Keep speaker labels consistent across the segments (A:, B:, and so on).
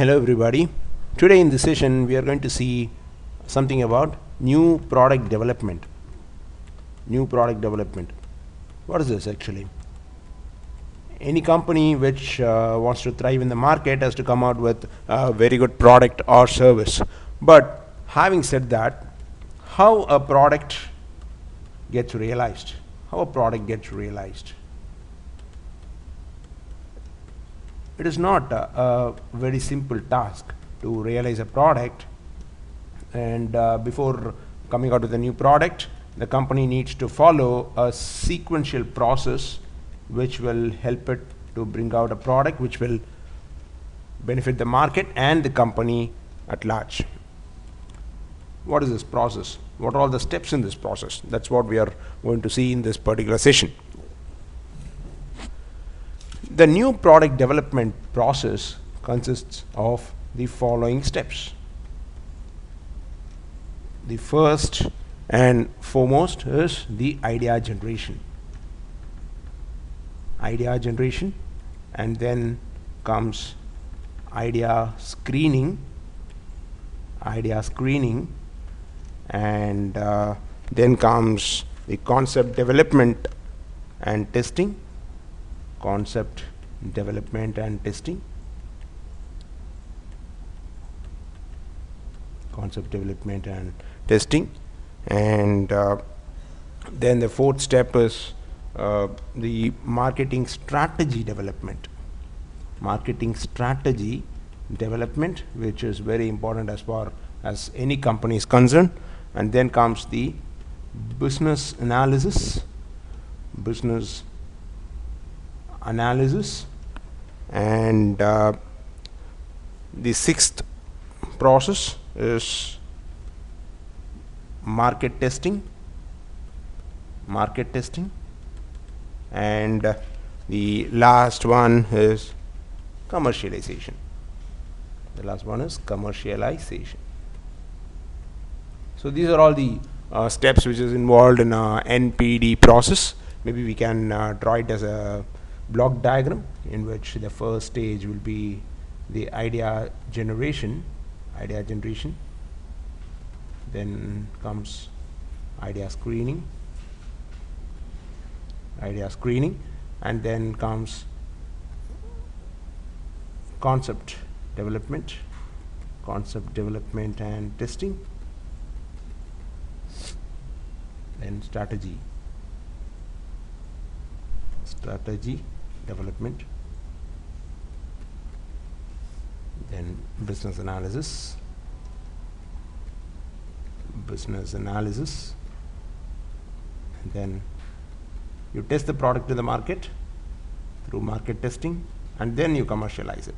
A: Hello everybody. Today in this session we are going to see something about new product development. New product development. What is this actually? Any company which wants to thrive in the market has to come out with a very good product or service. But having said that, how a product gets realized? How a product gets realized? It is not a very simple task to realize a product, and before coming out with a new product, the company needs to follow a sequential process which will help it to bring out a product which will benefit the market and the company at large. What is this process? What are all the steps in this process? That's what we are going to see in this particular session. The new product development process consists of the following steps. The first and foremost is the idea generation. Idea generation, and then comes idea screening, and then comes the concept development and testing. Concept development and testing. Concept development and testing. And then the fourth step is the marketing strategy development. Marketing strategy development, which is very important as far as any company is concerned. And then comes the business analysis. And the sixth process is market testing, and the last one is commercialization. So these are all the steps which is involved in NPD process. Maybe we can draw it as a block diagram, in which the first stage will be the idea generation, then comes idea screening, and then comes concept development and testing, then strategy development, then business analysis, and then you test the product in the market through market testing, and then you commercialize it.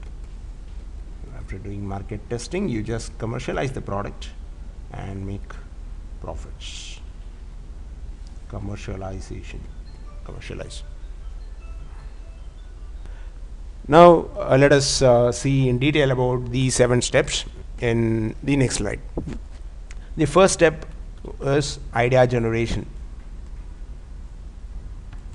A: After doing market testing, you just commercialize the product and make profits. Commercialize. Now let us see in detail about these 7 steps in the next slide. The first step is idea generation.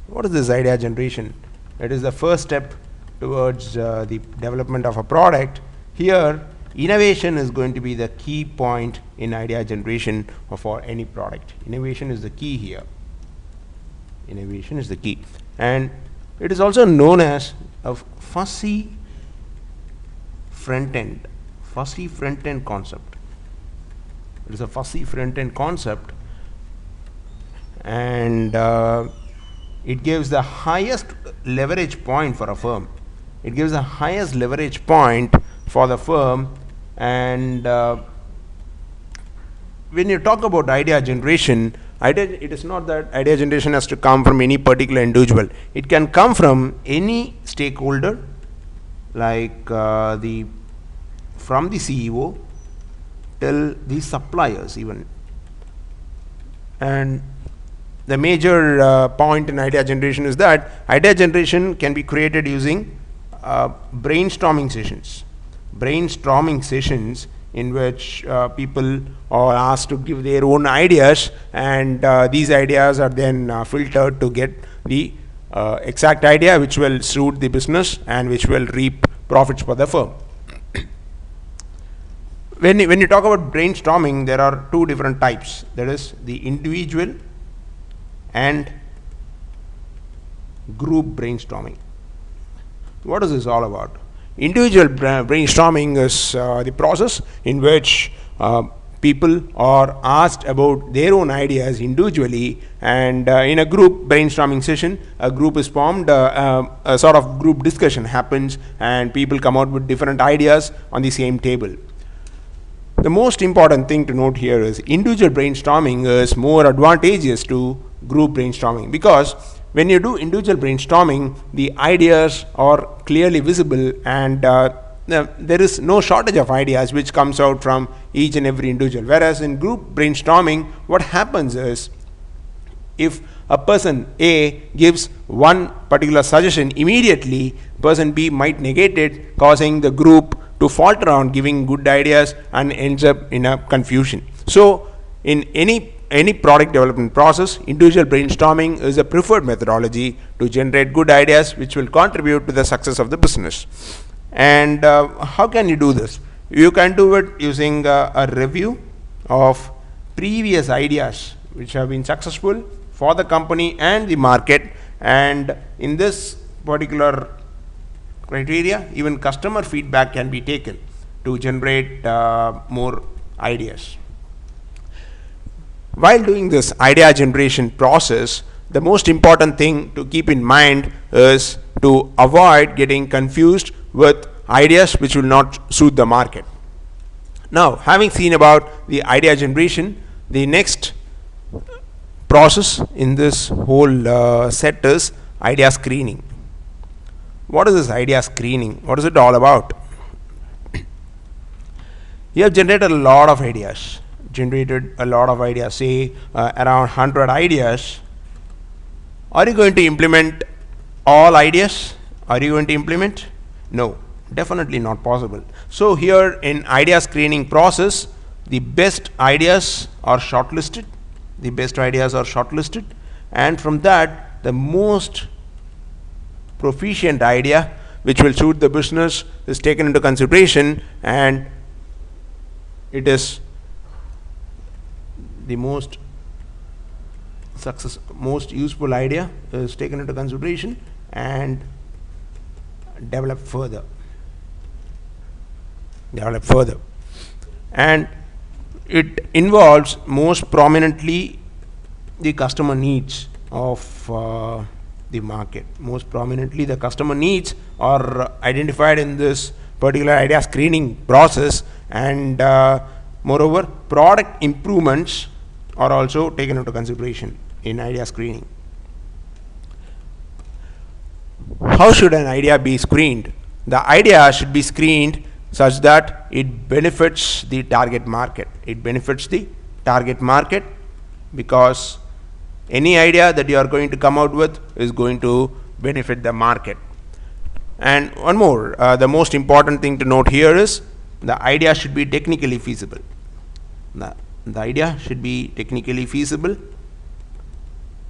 A: What is this idea generation? It is the first step towards the development of a product. Here, innovation is going to be the key point in idea generation for any product. Innovation is the key here. And it is also known as a fuzzy front end concept. It is a fuzzy front end concept, and it gives the highest leverage point for a firm. And when you talk about idea generation, it is not that idea generation has to come from any particular individual. It can come from any stakeholder, like from the CEO till the suppliers even. And the major point in idea generation is that idea generation can be created using brainstorming sessions in which people are asked to give their own ideas, and these ideas are then filtered to get the exact idea which will suit the business and which will reap profits for the firm. when you talk about brainstorming, there are two different types. That is the individual and group brainstorming. What is this all about? Individual brainstorming is the process in which people are asked about their own ideas individually, and in a group brainstorming session, a group is formed, a sort of group discussion happens, and people come out with different ideas on the same table. The most important thing to note here is individual brainstorming is more advantageous to group brainstorming, because when you do individual brainstorming, the ideas are clearly visible, and there is no shortage of ideas which comes out from each and every individual. Whereas in group brainstorming, what happens is, if a person A gives one particular suggestion, immediately person B might negate it, causing the group to falter on giving good ideas and ends up in a confusion. So in any product development process, individual brainstorming is a preferred methodology to generate good ideas which will contribute to the success of the business. And how can you do this? You can do it using a review of previous ideas which have been successful for the company and the market, and in this particular criteria, even customer feedback can be taken to generate more ideas. While doing this idea generation process, the most important thing to keep in mind is to avoid getting confused with ideas which will not suit the market. Now, having seen about the idea generation, the next process in this whole set is idea screening. What is this idea screening? What is it all about? You have generated a lot of ideas. Say around 100 ideas. Are you going to implement all ideas? Are you going to implement? No, definitely not possible. So here in idea screening process, the best ideas are shortlisted. And from that, the most proficient idea which will suit the business is taken into consideration, and it is the most useful idea is taken into consideration and developed further. And it involves most prominently the customer needs of the market. Most prominently, the customer needs are identified in this particular idea screening process, and moreover, product improvements are also taken into consideration in idea screening. How should an idea be screened? The idea should be screened such that it benefits the target market. Because any idea that you are going to come out with is going to benefit the market. And one more, the most important thing to note here is the idea should be technically feasible. The idea should be technically feasible.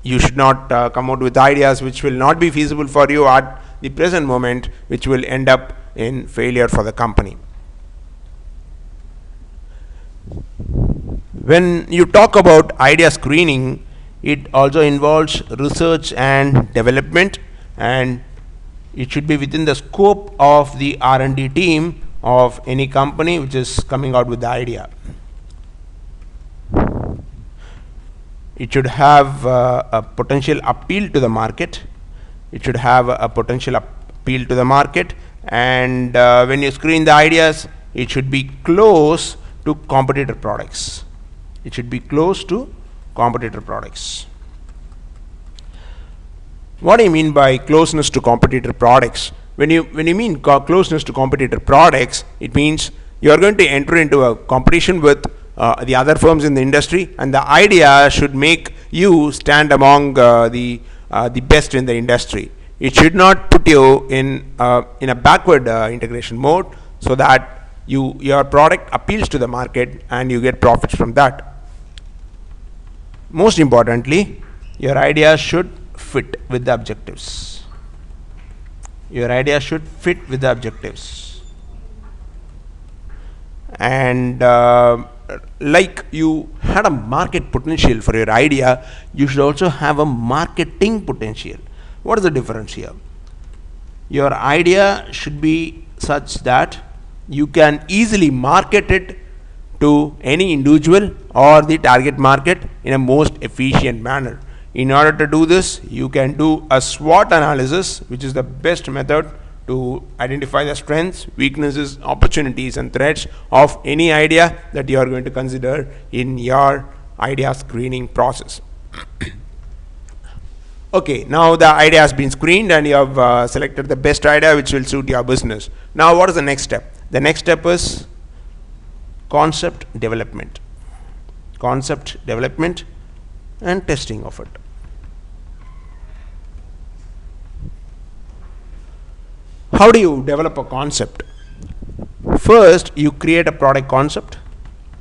A: You should not come out with ideas which will not be feasible for you at the present moment, which will end up in failure for the company. When you talk about idea screening, it also involves research and development, and it should be within the scope of the R&D team of any company which is coming out with the idea. It should have a potential appeal to the market. And when you screen the ideas, it should be close to competitor products. What do you mean by closeness to competitor products? When you mean closeness to competitor products, it means you are going to enter into a competition with the other firms in the industry, and the idea should make you stand among the best in the industry. It should not put you in a backward integration mode, so that your product appeals to the market and you get profits from that. Most importantly, your idea should fit with the objectives. And like you had a market potential for your idea, you should also have a marketing potential. What is the difference here? Your idea should be such that you can easily market it to any individual or the target market in a most efficient manner. In order to do this, you can do a SWOT analysis, which is the best method to identify the strengths, weaknesses, opportunities, and threats of any idea that you are going to consider in your idea screening process. Okay, now the idea has been screened and you have selected the best idea which will suit your business. Now what is the next step? The next step is concept development. Concept development and testing of it. How do you develop a concept? First, you create a product concept.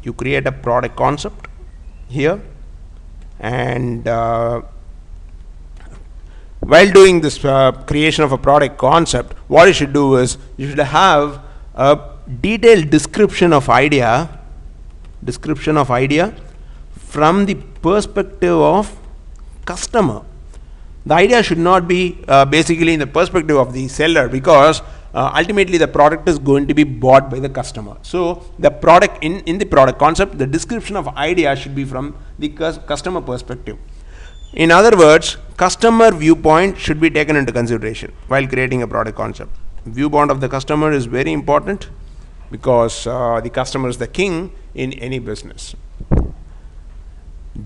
A: You create a product concept here, and while doing this creation of a product concept, what you should do is you should have a detailed description of idea from the perspective of customer. The idea should not be basically in the perspective of the seller, because ultimately the product is going to be bought by the customer. So the product in the product concept, the description of idea should be from the customer perspective. In other words, customer viewpoint should be taken into consideration while creating a product concept. Viewpoint of the customer is very important, because the customer is the king in any business.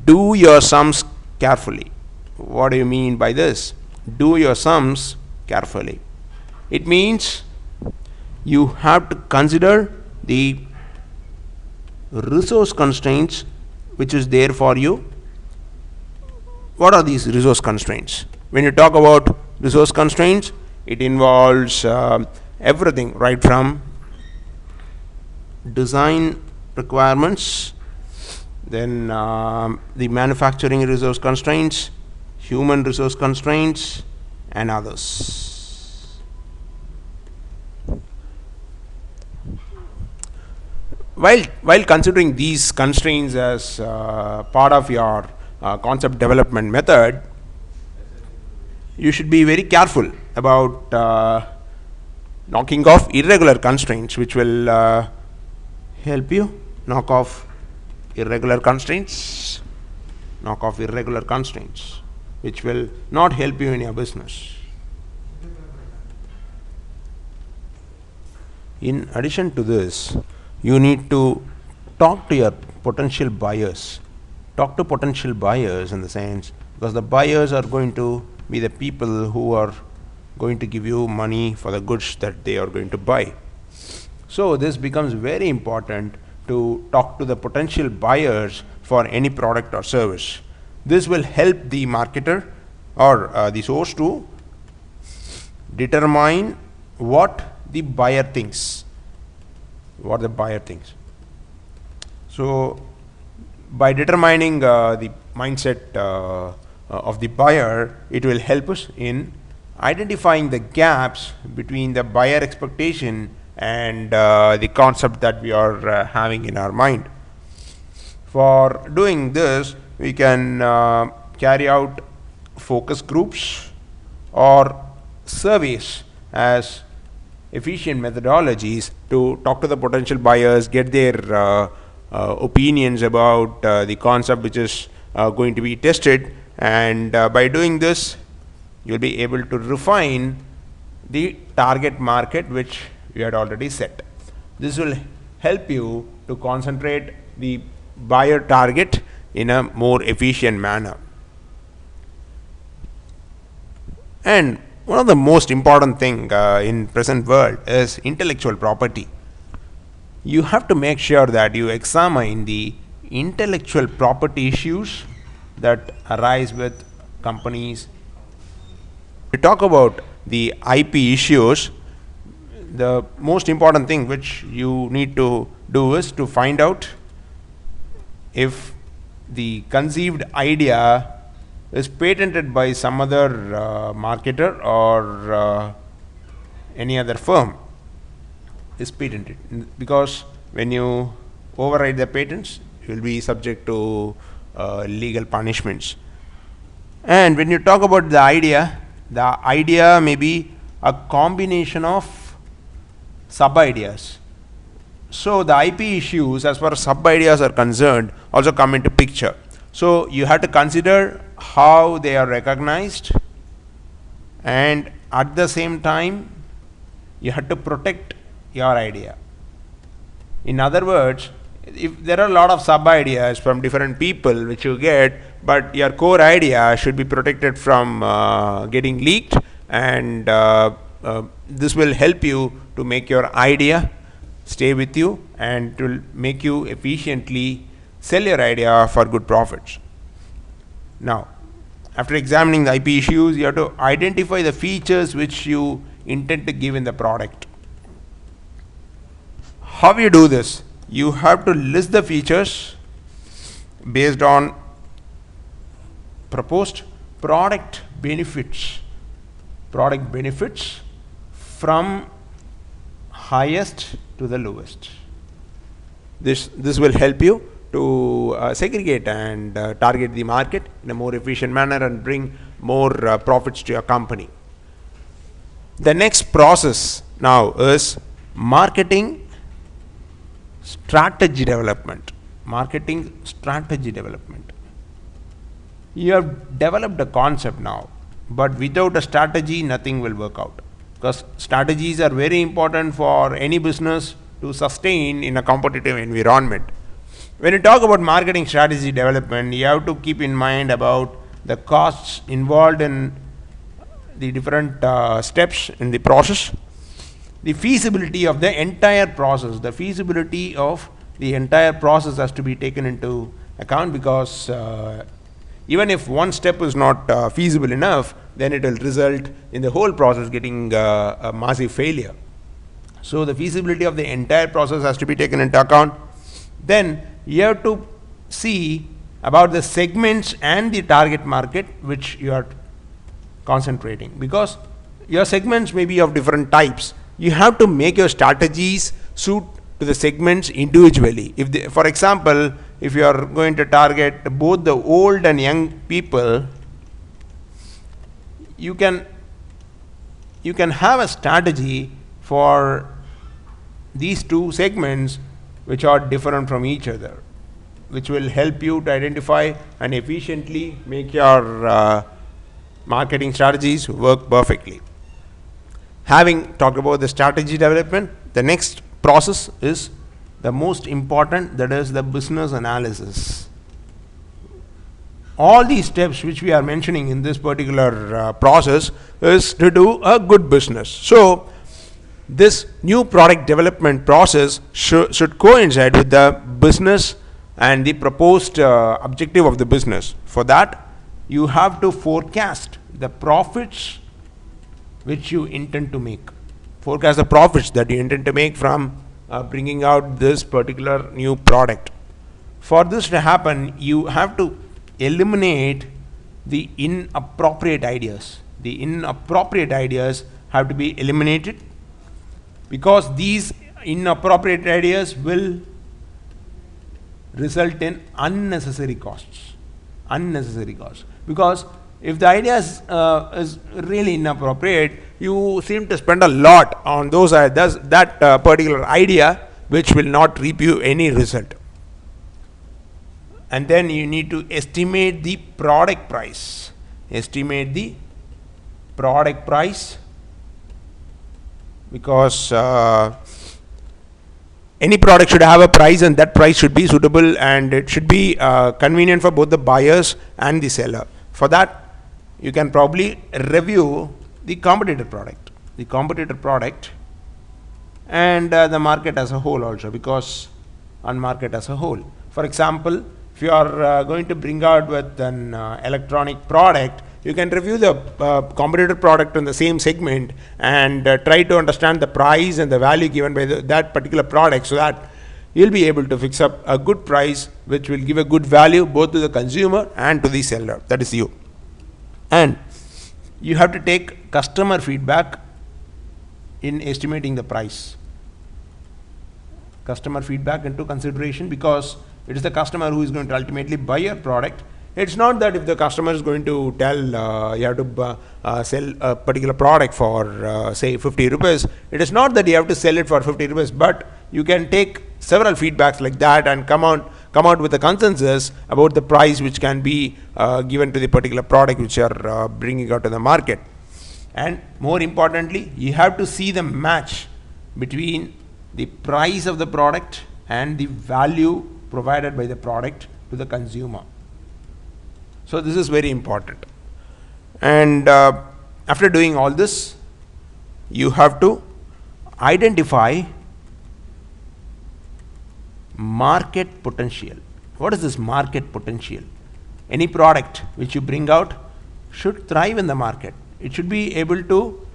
A: Do your sums carefully. What do you mean by this? Do your sums carefully. It means you have to consider the resource constraints which is there for you. What are these resource constraints? When you talk about resource constraints, it involves everything right from design requirements, then the manufacturing resource constraints, human resource constraints, and others. While considering these constraints as part of your concept development method, you should be very careful about knocking off irregular constraints, which will help you knock off irregular constraints, which will not help you in your business. In addition to this, you need to talk to your potential buyers. Talk to potential buyers in the sense, because the buyers are going to be the people who are going to give you money for the goods that they are going to buy. So this becomes very important to talk to the potential buyers for any product or service. This will help the marketer or the source to determine what the buyer thinks. So by determining the mindset of the buyer, it will help us in identifying the gaps between the buyer expectation and the concept that we are having in our mind. For doing this, we can carry out focus groups or surveys as efficient methodologies to talk to the potential buyers, get their opinions about the concept which is going to be tested, and by doing this, you'll be able to refine the target market which you had already set. This will help you to concentrate the buyer target in a more efficient manner. And one of the most important thing in present world is intellectual property. You have to make sure that you examine the intellectual property issues that arise with companies. We talk about the IP issues. The most important thing which you need to do is to find out if the conceived idea is patented by some other marketer or any other firm is patented, because when you override the patents, you will be subject to legal punishments. And when you talk about the idea may be a combination of sub-ideas. So the IP issues, as far as sub-ideas are concerned, also come into picture. So you have to consider how they are recognized, and at the same time you have to protect your idea. In other words, if there are a lot of sub-ideas from different people which you get, but your core idea should be protected from getting leaked, and this will help you to make your idea stay with you and to make you efficiently sell your idea for good profits. Now, after examining the IP issues, you have to identify the features which you intend to give in the product. How you do this? You have to list the features based on proposed product benefits from highest to the lowest. This will help you to segregate and target the market in a more efficient manner and bring more profits to your company. The next process now is marketing strategy development. You have developed a concept now, but without a strategy nothing will work out, because strategies are very important for any business to sustain in a competitive environment. When you talk about marketing strategy development, you have to keep in mind about the costs involved in the different steps in the process, the feasibility of the entire process. The feasibility of the entire process has to be taken into account, because even if one step is not feasible enough, then it will result in the whole process getting a massive failure. So the feasibility of the entire process has to be taken into account. Then you have to see about the segments and the target market which you are concentrating, because your segments may be of different types. You have to make your strategies suit to the segments individually. If they, for example, if you are going to target both the old and young people, you can have a strategy for these two segments which are different from each other, which will help you to identify and efficiently make your marketing strategies work perfectly. Having talked about the strategy development, the next process is the most important, that is the business analysis. All these steps which we are mentioning in this particular process is to do a good business. So this new product development process should coincide with the business and the proposed objective of the business. For that, you have to forecast the profits which you intend to make. Forecast the profits that you intend to make from bringing out this particular new product. For this to happen, you have to eliminate the inappropriate ideas. The inappropriate ideas have to be eliminated, because these inappropriate ideas will result in unnecessary costs. Because if the idea is really inappropriate, you seem to spend a lot on that particular idea, which will not reap you any result. And then you need to estimate the product price. Because any product should have a price, and that price should be suitable, and it should be convenient for both the buyers and the seller. For that, you can probably review the competitor product and the market as a whole also, because on market as a whole. For example, if you are going to bring out with an electronic product, you can review the competitor product in the same segment and try to understand the price and the value given by that particular product, so that you'll be able to fix up a good price which will give a good value both to the consumer and to the seller, that is you. And you have to take customer feedback in estimating the price. customer feedback into consideration, because it is the customer who is going to ultimately buy your product. It's not that if the customer is going to tell you have to sell a particular product for say 50 rupees, it is not that you have to sell it for 50 rupees, but you can take several feedbacks like that and come out with a consensus about the price which can be given to the particular product which you are bringing out to the market. And more importantly, you have to see the match between the price of the product and the value provided by the product to the consumer. So this is very important. And after doing all this, you have to identify market potential. What is this market potential? Any product which you bring out should thrive in the market. It should be able to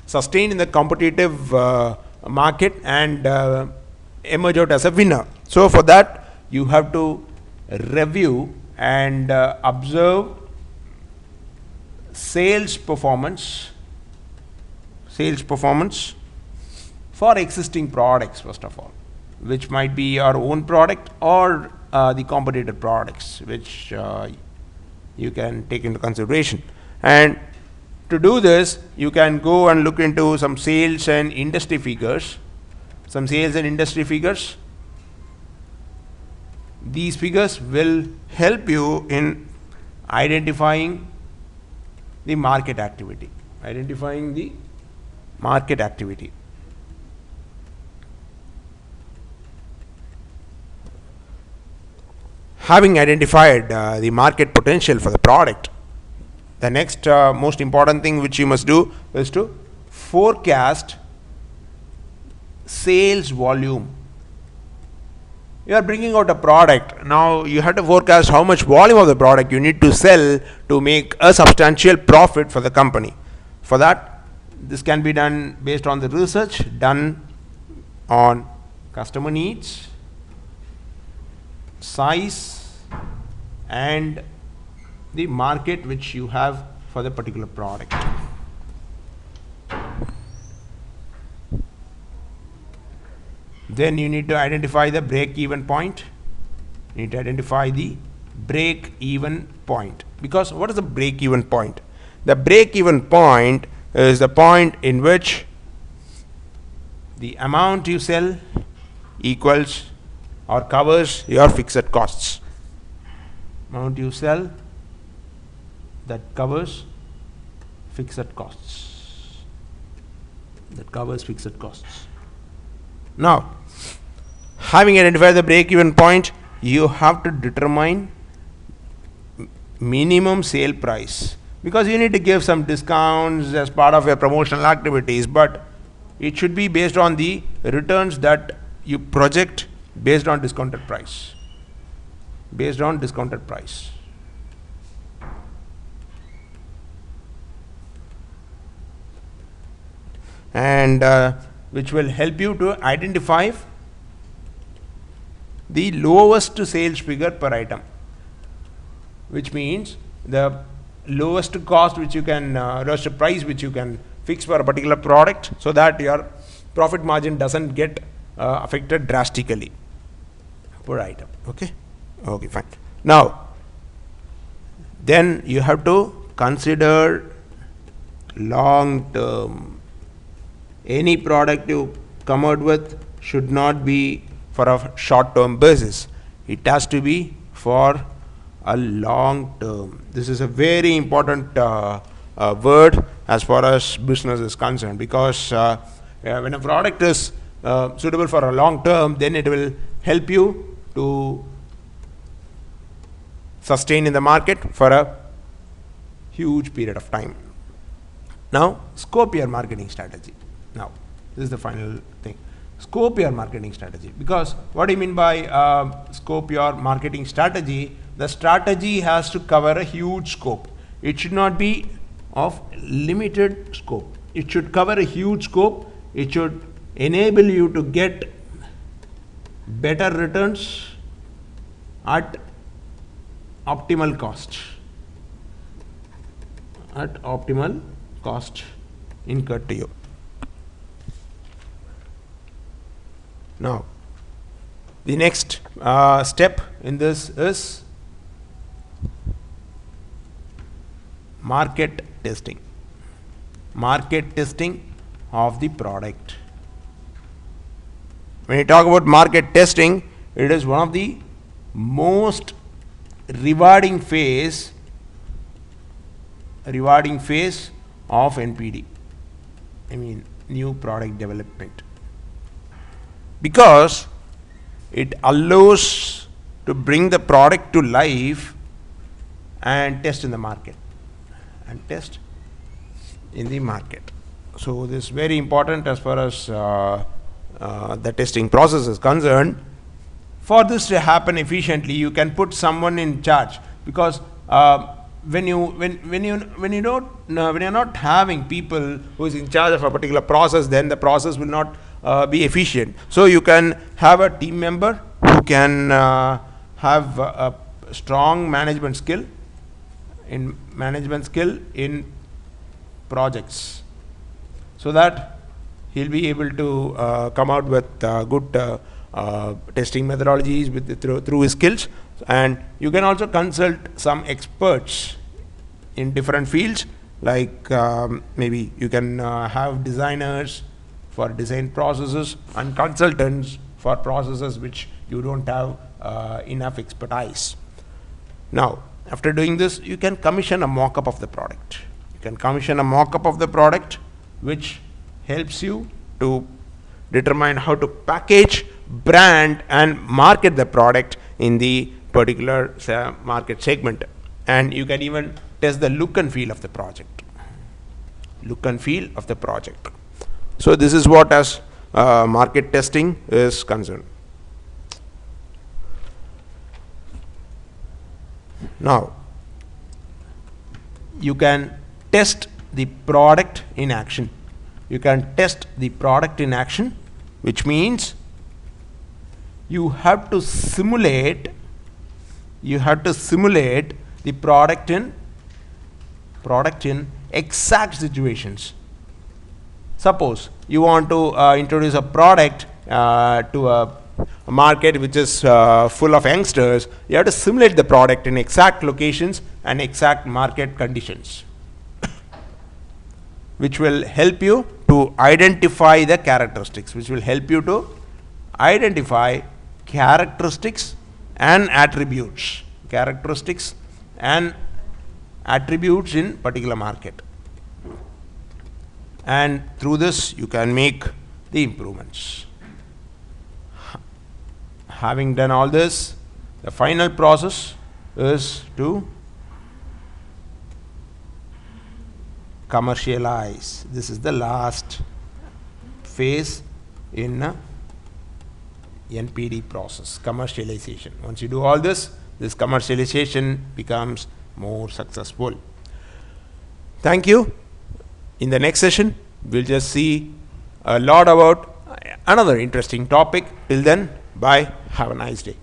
A: sustain in the competitive market and emerge out as a winner. So for that, you have to review and observe sales performance for existing products, first of all, which might be your own product or the competitor products, which you can take into consideration. And to do this, you can go and look into some sales and industry figures. These figures will help you in identifying the market activity. Having identified the market potential for the product, the next most important thing which you must do is to forecast sales volume. You are bringing out a product. Now you have to forecast how much volume of the product you need to sell to make a substantial profit for the company. For that, this can be done based on the research done on customer needs, size, and the market which you have for the particular product. Then you need to identify the break-even point. Because what is the break-even point? The break-even point is the point in which the amount you sell equals or covers your fixed costs. Amount you sell that covers fixed costs. Now, having identified the break-even point, you have to determine minimum sale price, because you need to give some discounts as part of your promotional activities, but it should be based on the returns that you project based on discounted price. And which will help you to identify the lowest sales figure per item, which means the lowest cost which you can, lowest price which you can fix for a particular product, so that your profit margin doesn't get affected drastically per item. Okay, fine. Now, then you have to consider long term. Any product you come out with should not be for a short term basis. It has to be for a long term. This is a very important word as far as business is concerned, because when a product is suitable for a long term, then it will help you to sustain in the market for a huge period of time. Now, scope your marketing strategy. Now, this is the final thing. Scope your marketing strategy. Because what do you mean by scope your marketing strategy? The strategy has to cover a huge scope. It should not be of limited scope. It should cover a huge scope. It should enable you to get better returns at optimal cost. Incurred to you. Now, The next step in this is market testing. Market testing of the product. When you talk about market testing, it is one of the most rewarding phase of NPD. I mean, new product development, because it allows to bring the product to life and test in the market. So this is very important as far as the testing process is concerned. For this to happen efficiently, you can put someone in charge, because when you're not having people who is in charge of a particular process, then the process will not be efficient. So you can have a team member who can have a strong management skill in projects, so that he'll be able to come out with good testing methodologies through his skills. And you can also consult some experts in different fields, like maybe you can have designers for design processes and consultants for processes which you don't have enough expertise. Now, after doing this, you can commission a mock-up of the product. Which helps you to determine how to package, brand and market the product in the particular market segment. And you can even test the look and feel of the project. So this is what as market testing is concerned. Now, you can test the product in action. Which means you have to simulate the product in exact situations. Suppose you want to introduce a product to a market which is full of youngsters. You have to simulate the product in exact locations and exact market conditions, which will help you to identify the characteristics, and attributes in particular market. And through this you can make the improvements. Having done all this, the final process is to commercialize. This is the last phase in NPD process, commercialization. Once you do all this, this commercialization becomes more successful. Thank you. In the next session, we'll just see a lot about another interesting topic. Till then, bye. Have a nice day.